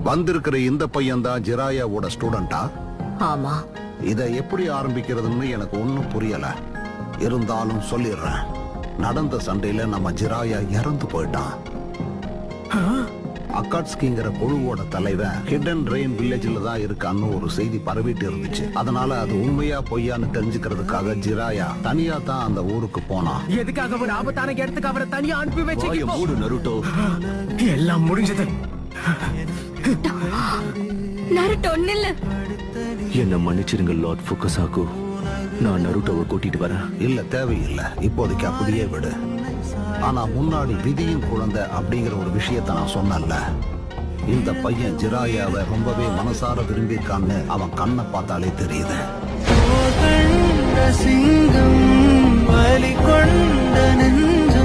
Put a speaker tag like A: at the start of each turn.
A: வந்திருக்கிற இந்த பையன் தான் ஜிராயாவோட ஸ்டூடெண்டா?
B: ஆமா.
A: இதை எப்படி ஆரம்பிக்கிறதுன்னு எனக்கு ஒன்னும் புரியல. இருந்தாலும் சொல்லிடுறேன். நடந்த சண்டையில நம்ம ஜிராயா இறந்து போயிட்டான். அக்காட்ஸ்கிங்கிற குழுவோட தலைவன் ஹிடன் ரெயின் வில்லேஜ்ல தான் இருக்கான்னு ஒரு செய்தி பரவிட்டு இருந்துச்சு. அதனால அது உண்மையா பொய்யான்னு தெரிஞ்சுக்கிறதுக்காக ஜிராயா தனியா தான் அந்த ஊருக்கு போனான்.
C: எதுக்காக ஒரு ஆபத்தான இடத்துக்கு அவரை தனியா அனுப்பி வச்சு
D: மூடு நருட்டோ.
C: எல்லாம் முடிஞ்சது.
B: நருட்டோ நில்லு.
D: என்ன மன்னிச்சிருங்க லார்ட் ஃபுகசாகு. நான் நருட்டோவை கூட்டிட்டு வரேன்.
A: இல்ல, தேவையில்லை. இப்போதைக்கு அப்படியே விடு. ஆனா முன்னாடி விதியின் குழந்தை அப்படிங்கிற ஒரு விஷயத்த நான் சொன்னேன்ல, இந்த பையன் ஜிராயாவை ரொம்பவே மனசார விரும்பியிருக்கான்னு அவன் கண்ணை பார்த்தாலே தெரியுது.
E: சிங்கம் வலி கொண்ட நெஞ்சம்